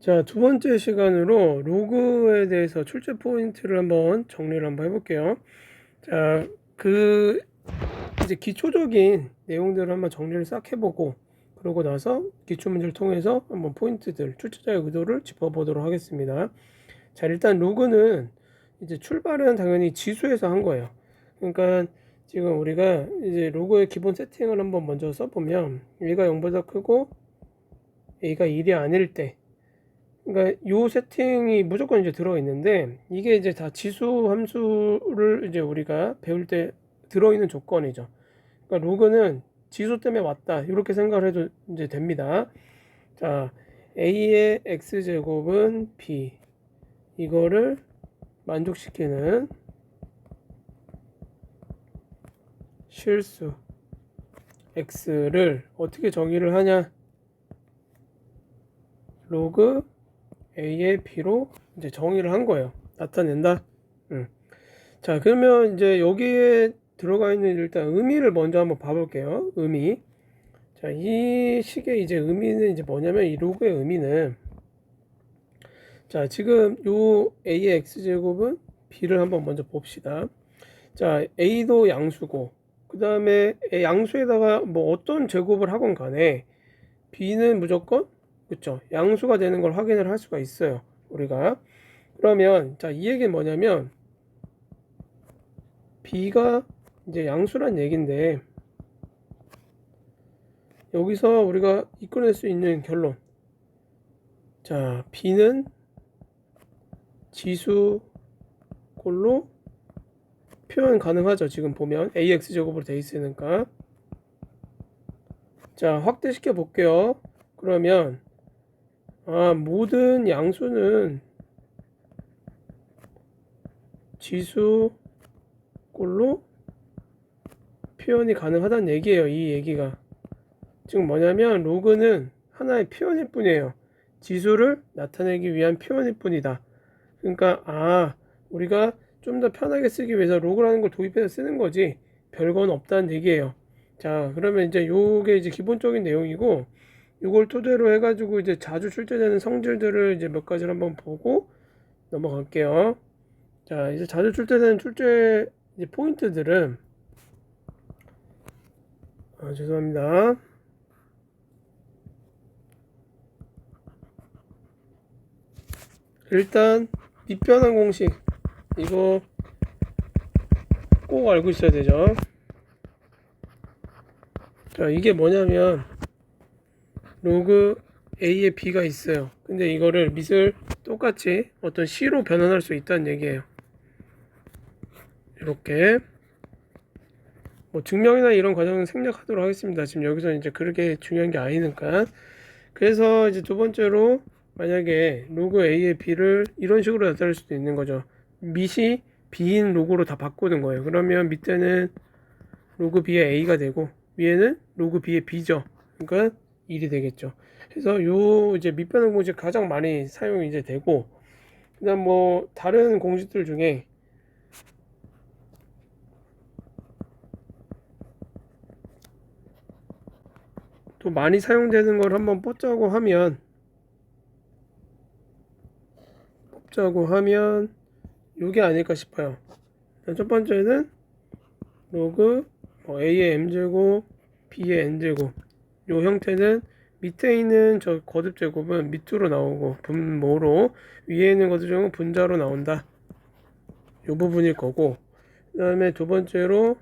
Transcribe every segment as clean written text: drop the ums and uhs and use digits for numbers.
자, 두 번째 시간으로 로그에 대해서 출제 포인트를 한번 정리를 한번 해볼게요. 자, 이제 기초적인 내용들을 한번 정리를 싹 해보고, 그러고 나서 기출문제를 통해서 한번 포인트들, 출제자의 의도를 짚어보도록 하겠습니다. 자, 일단 로그는 이제 출발은 당연히 지수에서 한 거예요. 그러니까 지금 우리가 이제 로그의 기본 세팅을 한번 먼저 써보면, A가 0보다 크고 A가 1이 아닐 때, 그러니까 요 세팅이 무조건 이제 들어 있는데, 이게 이제 다 지수 함수를 이제 우리가 배울 때 들어 있는 조건이죠. 그러니까 로그는 지수 때문에 왔다, 이렇게 생각을 해도 이제 됩니다. 자, a의 x 제곱은 b, 이거를 만족시키는 실수 x를 어떻게 정의를 하냐, 로그 a의 b로 이제 정의를 한 거예요. 나타낸다. 자, 그러면 이제 여기에 들어가 있는 일단 의미를 먼저 한번 봐볼게요. 의미. 자, 이 식의 이제 의미는 이제 뭐냐면, 이 로그의 의미는, 자, 지금 요 a의 x제곱은 b를 한번 먼저 봅시다. 자, a도 양수고, 그 다음에 양수에다가 뭐 어떤 제곱을 하건 간에 b는 무조건, 그쵸, 양수가 되는 걸 확인을 할 수가 있어요, 우리가. 그러면 자, 이 얘기는 뭐냐면, b가 이제 양수란 얘긴데, 여기서 우리가 이끌어낼 수 있는 결론, 자, b는 지수꼴로 표현 가능하죠. 지금 보면 ax제곱으로 돼 있으니까. 자, 확대시켜 볼게요. 그러면 모든 양수는 지수꼴로 표현이 가능하다는 얘기예요. 이 얘기가 지금 뭐냐면, 로그는 하나의 표현일 뿐이에요. 지수를 나타내기 위한 표현일 뿐이다. 그러니까 우리가 좀 더 편하게 쓰기 위해서 로그라는 걸 도입해서 쓰는 거지, 별건 없다는 얘기예요. 자, 그러면 이제 요게 이제 기본적인 내용이고, 요걸 토대로 해가지고 이제 자주 출제되는 성질들을 이제 몇 가지를 한번 보고 넘어갈게요. 자, 이제 자주 출제되는 출제 이제 포인트들은, 죄송합니다. 일단 밑변환 공식, 이거 꼭 알고 있어야 되죠. 자, 이게 뭐냐면, 로그 a에 b가 있어요. 근데 이거를 밑을 똑같이 어떤 c로 변환할 수 있다는 얘기예요. 이렇게 뭐 증명이나 이런 과정은 생략하도록 하겠습니다. 지금 여기서 이제 그렇게 중요한 게 아니니까. 그래서 이제 두 번째로, 만약에 로그 a의 b를 이런 식으로 나타낼 수도 있는 거죠. 밑이 b인 로그로 다 바꾸는 거예요. 그러면 밑에는 로그 b의 a가 되고, 위에는 로그 b의 b죠. 그러니까 1이 되겠죠. 그래서 요 이제 밑변환 공식 가장 많이 사용이 이제 되고, 그다음 뭐 다른 공식들 중에 또 많이 사용되는 걸 한번 뽑자고 하면 요게 아닐까 싶어요. 첫 번째는 로그 a의 m제곱 b의 n제곱, 요 형태는 밑에 있는 저 거듭 제곱은 밑으로 나오고 분모로, 위에 있는 거듭 제곱은 분자로 나온다, 요 부분일 거고, 그 다음에 두 번째로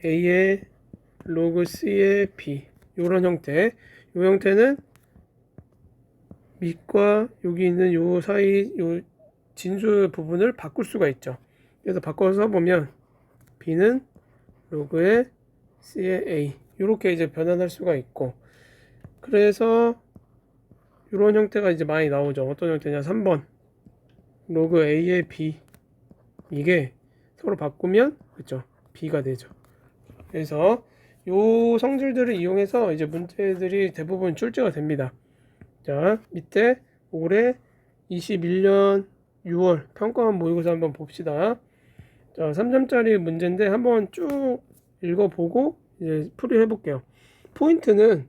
a의 로그 c의 b, 요런 형태, 요 형태는 밑과 여기 있는 요 사이 요 진수 부분을 바꿀 수가 있죠. 그래서 바꿔서 보면 b는 로그의 c의 a, 이렇게 이제 변환할 수가 있고, 그래서 이런 형태가 이제 많이 나오죠. 어떤 형태냐, 3번 로그 a의 b, 이게 서로 바꾸면 그렇죠, b가 되죠. 그래서 요 성질들을 이용해서 이제 문제들이 대부분 출제가 됩니다. 자, 밑에 올해 21년 6월 평가원 모의고사 한번 봅시다. 자, 3점짜리 문제인데 한번 쭉 읽어보고 이제 풀이를 해볼게요. 포인트는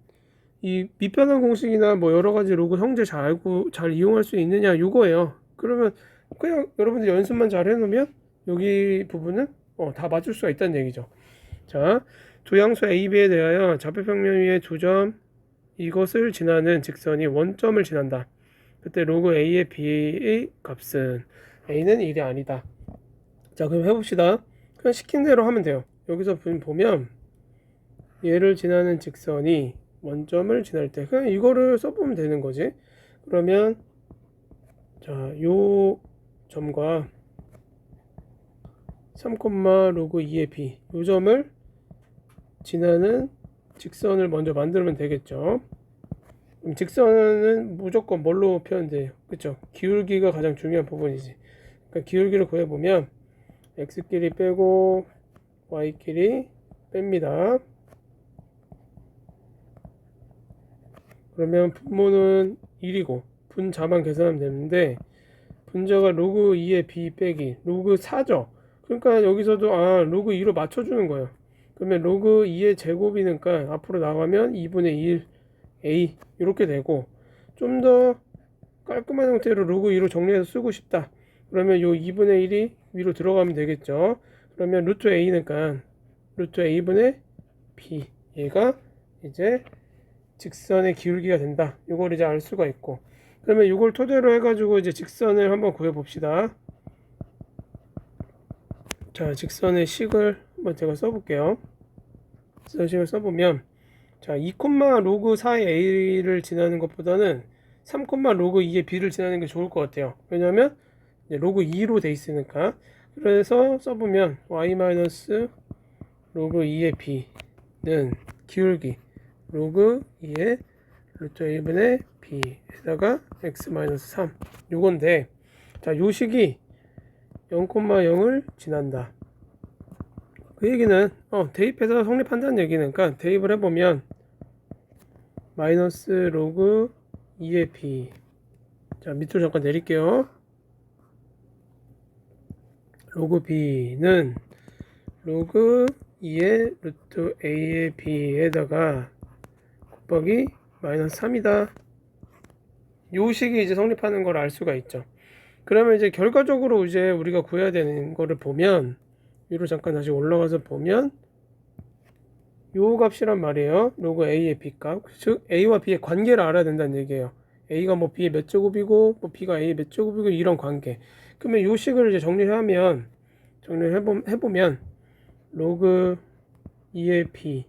이 밑변환 공식이나 뭐 여러 가지 로그 형제 잘 알고 잘 이용할 수 있느냐 이거예요. 그러면 그냥 여러분들 연습만 잘 해놓으면 여기 부분은 다 맞출 수가 있다는 얘기죠. 자, 두 양수 A, B에 대하여 좌표평면 위에 두 점 이것을 지나는 직선이 원점을 지난다. 그때 로그 A의 B의 값은 A는 1이 아니다. 자, 그럼 해봅시다. 그냥 시킨 대로 하면 돼요. 여기서 보면 얘를 지나는 직선이 원점을 지날 때 그냥 이거를 써보면 되는 거지. 그러면 자, 요 점과 3, 로그 2의 B 요 점을 지나는 직선을 먼저 만들면 되겠죠. 그럼 직선은 무조건 뭘로 표현돼요? 그쵸? 기울기가 가장 중요한 부분이지. 그러니까 기울기를 구해보면 x끼리 빼고 y끼리 뺍니다. 그러면 분모는 1이고 분자만 계산하면 되는데 분자가 로그 2의 b 빼기 로그 4죠. 그러니까 여기서도 로그 2로 맞춰주는 거예요. 그러면 로그 2의 제곱이니까 앞으로 나가면 2분의 1 a 이렇게 되고, 좀 더 깔끔한 형태로 로그 2로 정리해서 쓰고 싶다. 그러면 요 2분의 1이 위로 들어가면 되겠죠. 그러면 루트 a니까 루트 a분의 b 얘가 이제 직선의 기울기가 된다. 이걸 이제 알 수가 있고, 그러면 이걸 토대로 해가지고 이제 직선을 한번 구해 봅시다. 자, 직선의 식을 한번 제가 써볼게요. 식을 써보면 자, 2, 로그 4의 a를 지나는 것보다는 3, 로그 2의 b를 지나는 게 좋을 것 같아요. 왜냐면 로그 2로 돼 있으니까. 그래서 써보면 y 로그 2의 b는 기울기 로그 2의 루트 1분의 b에다가 x 3 요건데, 자, 요 식이 0,0을 지난다. 그 얘기는 대입해서 성립한다는 얘기는, 그러니까 대입을 해보면 마이너스 로그 2의 b, 자, 밑으로 잠깐 내릴게요. 로그 b는 로그 2의 루트 a의 b에다가 곱하기 마이너스 3이다. 요 식이 이제 성립하는 걸 알 수가 있죠. 그러면 이제 결과적으로 이제 우리가 구해야 되는 거를 보면, 위로 잠깐 다시 올라가서 보면 요 값이란 말이에요. 로그 a의 b 값, 즉 a와 b의 관계를 알아야 된다는 얘기예요. a가 뭐 b의 몇 제곱이고 뭐 b가 a의 몇 제곱이고 이런 관계. 그러면 요 식을 이제 정리를 해보면 로그 2의 b,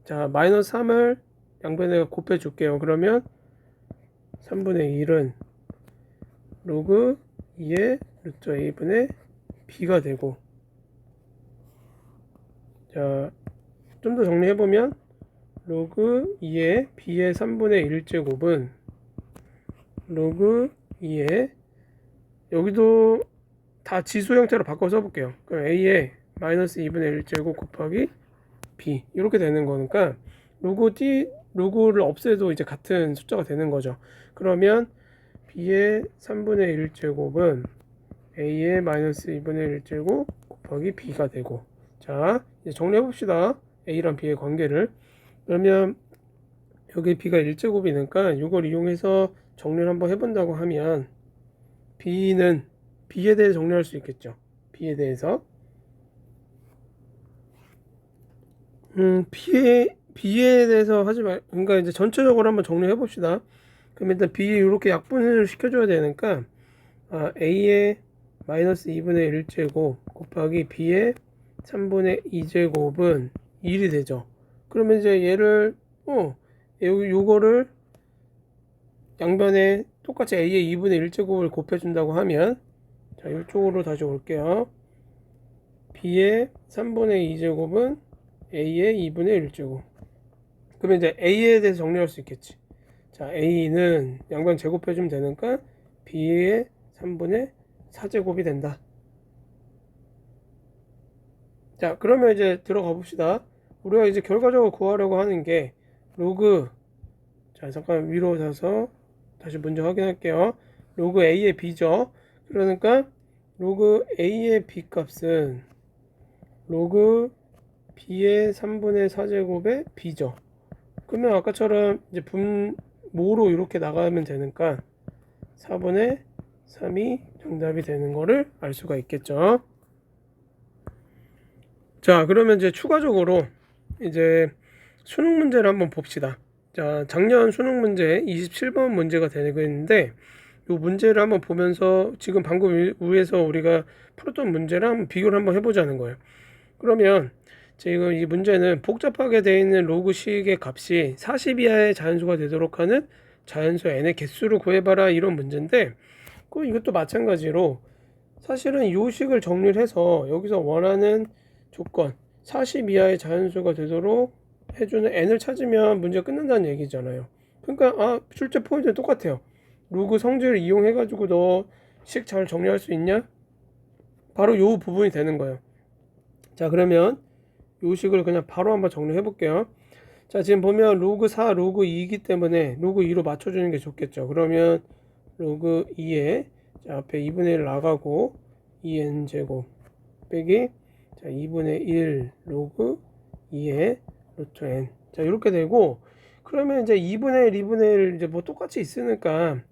자, 마이너스 3을 양변에 곱해 줄게요. 그러면 3분의 1은 로그 2의 루트 a분의 b가 되고, 자, 좀 더 정리해보면 로그 2의 b의 3분의 1제곱은 로그 2의, 여기도 다 지수 형태로 바꿔 써볼게요. 그럼 a의 마이너스 2분의 1제곱 곱하기 b 이렇게 되는 거니까 로그를 없애도 이제 같은 숫자가 되는 거죠. 그러면 b의 3분의 1제곱은 a의 마이너스 2분의 1제곱 곱하기 b가 되고, 자, 이제 정리해 봅시다. a랑 b의 관계를. 그러면 여기 b가 1제곱이니까 이걸 이용해서 정리를 한번 해본다고 하면 b는 b에 대해 정리할 수 있겠죠. b에 대해서 b에 대해서 하지 말, 그러니까 이제 전체적으로 한번 정리해 봅시다. 그럼 일단 b 이렇게 약분을 시켜줘야 되니까 a의 마이너스 2분의 1제곱 곱하기 b의 3분의 2제곱은 1이 되죠. 그러면 이제 얘를 요거를 양변에 똑같이 a의 2분의 1제곱을 곱해준다고 하면, 자, 이쪽으로 다시 올게요. b의 3분의 2제곱은 a의 2분의 1제곱. 그러면 이제 a에 대해서 정리할 수 있겠지. 자, a는 양변 제곱해주면 되니까 b의 3분의 4제곱이 된다. 자, 그러면 이제 들어가 봅시다. 우리가 이제 결과적으로 구하려고 하는 게 로그, 자, 잠깐 위로 가서 다시 먼저 확인할게요. 로그 a의 b죠. 그러니까 로그 a의 b 값은 로그 b의 3분의 4제곱의 b죠. 그러면 아까처럼 이제 분모로 이렇게 나가면 되니까 4분의 3이 정답이 되는 거를 알 수가 있겠죠. 자, 그러면 이제 추가적으로 이제 수능 문제를 한번 봅시다. 자, 작년 수능 문제 27번 문제가 되겠는데 이 문제를 한번 보면서 지금 방금 위에서 우리가 풀었던 문제랑 한번 비교를 한번 해보자는 거예요. 그러면 지금 이 문제는 복잡하게 되어 있는 로그식의 값이 40 이하의 자연수가 되도록 하는 자연수 n의 개수를 구해봐라 이런 문제인데 이것도 마찬가지로 사실은 이 식을 정리를 해서 여기서 원하는 조건 40 이하의 자연수가 되도록 해주는 n을 찾으면 문제가 끝난다는 얘기잖아요. 그러니까 출제 포인트는 똑같아요. 로그 성질을 이용해 가지고 너 식 잘 정리할 수 있냐? 바로 요 부분이 되는 거예요. 자, 그러면 요 식을 그냥 바로 한번 정리해 볼게요. 자, 지금 보면 로그 4, 로그 2이기 때문에 로그 2로 맞춰주는 게 좋겠죠. 그러면 로그 2에 자, 앞에 2분의 1 나가고 2n제곱 빼기 자 2분의 1 로그 2의 루트 n 자 이렇게 되고 그러면 이제 2분의 1, 2분의 1 이제 뭐 똑같이 있으니까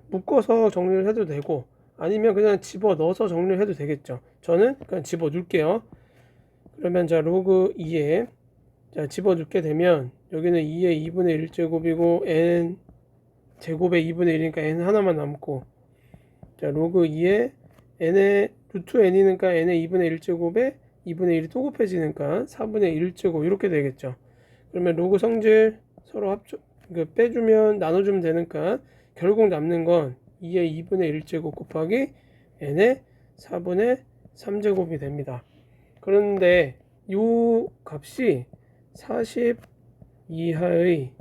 묶어서 정리를 해도 되고 아니면 그냥 집어 넣어서 정리를 해도 되겠죠. 저는 그냥 집어 넣을게요. 그러면 자 로그 2에 자 집어 넣게 되면 여기는 2의 2분의 1제곱이고 n 제곱의 2분의 1이니까 n 하나만 남고 자 로그 2에 n의 루트 n이니까 n의 2분의 1제곱에 2분의 1이 또 곱해지니까 4분의 1제곱 이렇게 되겠죠. 그러면 로그 성질 서로 빼주면 나눠주면 되니까 결국 남는 건 2의 2분의 1제곱 곱하기 n의 4분의 3제곱이 됩니다. 그런데 이 값이 40 이하의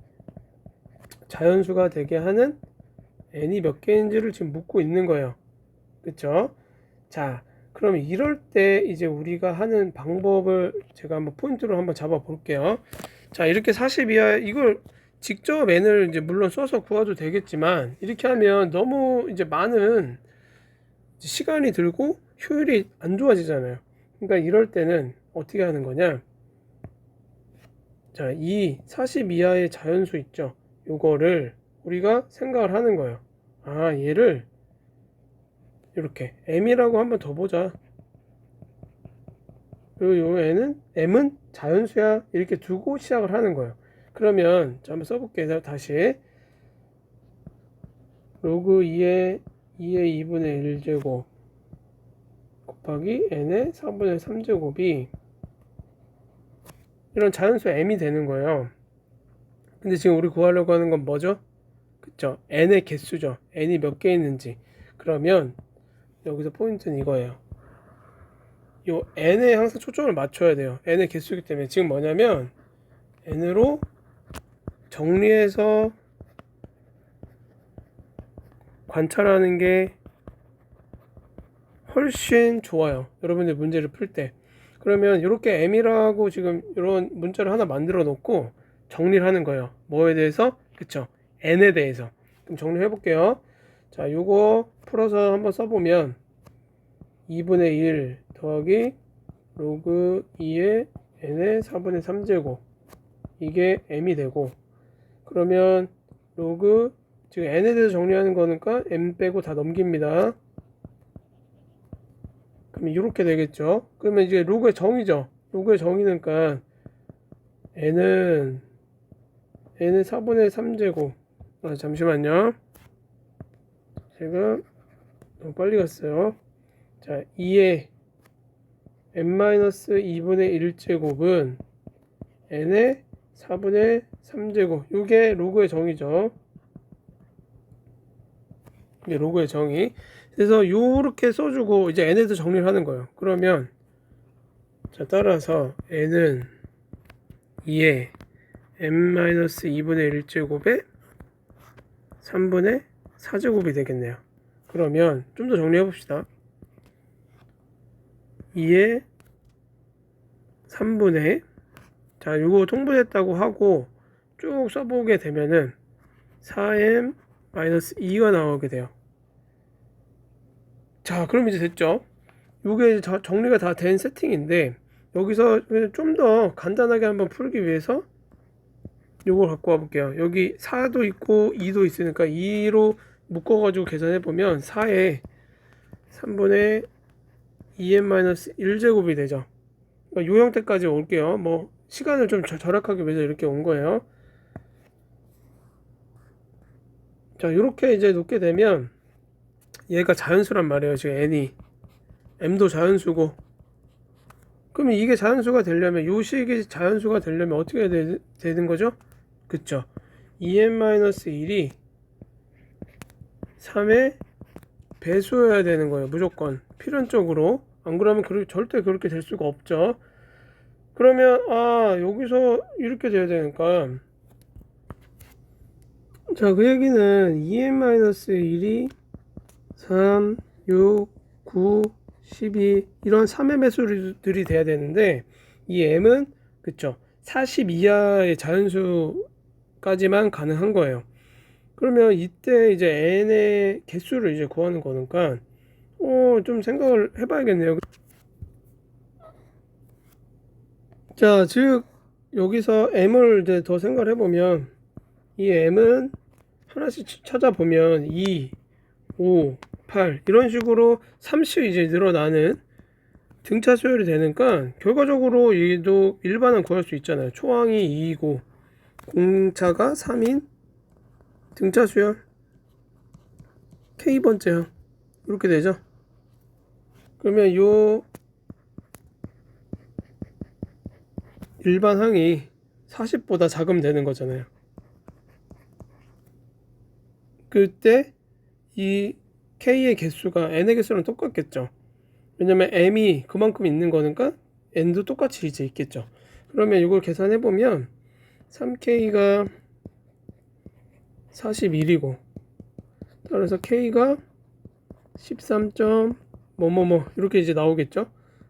자연수가 되게 하는 n이 몇 개인지를 지금 묻고 있는 거예요. 그쵸? 자, 그럼 이럴 때 이제 우리가 하는 방법을 제가 한번 포인트로 한번 잡아 볼게요. 자, 이렇게 40 이하 이걸 직접 n을 이제 물론 써서 구해도 되겠지만 이렇게 하면 너무 이제 많은 시간이 들고 효율이 안 좋아지잖아요. 그러니까 이럴 때는 어떻게 하는 거냐? 자, 이 40 이하의 자연수 있죠? 요거를 우리가 생각을 하는 거예요. 얘를 이렇게 m이라고 한번 더 보자. 요 n은 m은 자연수야 이렇게 두고 시작을 하는 거예요. 그러면 자, 한번 써볼게요. 다시 로그 2의 2분의 1제곱 곱하기 n의 4분의 3제곱이 이런 자연수 m이 되는 거예요. 근데 지금 우리 구하려고 하는 건 뭐죠? 그쵸? n의 개수죠. n이 몇 개 있는지. 그러면 여기서 포인트는 이거예요. 요 n에 항상 초점을 맞춰야 돼요. n의 개수이기 때문에 지금 뭐냐면 n으로 정리해서 관찰하는 게 훨씬 좋아요. 여러분들 문제를 풀 때. 그러면 이렇게 m이라고 지금 이런 문자를 하나 만들어 놓고 정리를 하는 거예요. 뭐에 대해서? 그쵸? n에 대해서. 그럼 정리해 볼게요. 자, 요거 풀어서 한번 써보면 2분의 1 더하기 로그 2의 n의 4분의 3제곱 이게 m이 되고 그러면 로그 지금 n에 대해서 정리하는 거니까 m 빼고 다 넘깁니다. 그럼 이렇게 되겠죠. 그러면 이제 로그의 정의죠. 로그의 정의니까 n은 4분의 3제곱 잠시만요. 제가 너무 빨리 갔어요. 자, 2의 n-2분의 1제곱은 n의 4분의 3제곱 이게 로그의 정의죠. 이게 로그의 정의. 그래서 요렇게 써주고 이제 n에 대해서 정리를 하는 거예요. 그러면 자 따라서 n은 2의 n-2분의 1제곱에 3분의 4제곱이 되겠네요. 그러면 좀 더 정리해 봅시다. 2의 3분의 자 요거 통분했다고 하고 쭉 써보게 되면은 4m-2가 나오게 돼요. 자, 그럼 이제 됐죠? 요게 정리가 다 된 세팅인데 여기서 좀 더 간단하게 한번 풀기 위해서 요걸 갖고 와 볼게요. 여기 4도 있고 2도 있으니까 2로 묶어 가지고 계산해 보면 4에 3분의 2n-1제곱이 되죠. 그러니까 요 형태까지 올게요. 뭐 시간을 좀 절약하기 위해서 이렇게 온 거예요. 자, 이렇게 이제 놓게 되면 얘가 자연수란 말이에요. 지금 n이 m도 자연수고, 그러면 이게 자연수가 되려면 요 식이 자연수가 되려면 어떻게 되는 거죠? 그쵸? 2n-1이 3의 배수여야 되는 거예요. 무조건 필연적으로. 안 그러면 절대 그렇게 될 수가 없죠. 그러면 여기서 이렇게 돼야 되니까, 자, 그 얘기는 2n-1이 3, 6, 9, 12 이런 3의 매수들이 돼야 되는데, 이 m은 그쵸 40 이하의 자연수까지만 가능한 거예요. 그러면 이때 이제 n의 개수를 이제 구하는 거니까 좀 생각을 해봐야겠네요. 자, 즉 여기서 m을 이제 더 생각을 해보면, 이 m은 하나씩 찾아보면 2, 5, 8 이런 식으로 3씩 이제 늘어나는 등차 수열이 되니까, 결과적으로 얘도 일반은 구할 수 있잖아요. 초항이 2이고 공차가 3인 등차 수열 K번째항 이렇게 되죠. 그러면 요 일반항이 40보다 작으면 되는 거잖아요. 그때 이 K의 개수가 N의 개수랑 똑같겠죠. 왜냐면 M이 그만큼 있는 거니까 N도 똑같이 이제 있겠죠. 그러면 이걸 계산해 보면 3K가 41이고, 따라서 K가 13. 뭐뭐뭐 이렇게 이제 나오겠죠.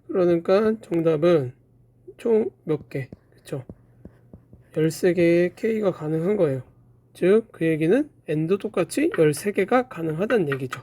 그러니까 정답은 총 몇 개? 그쵸? 13개의 K가 가능한 거예요. 즉 그 얘기는 N도 똑같이 13개가 가능하다는 얘기죠.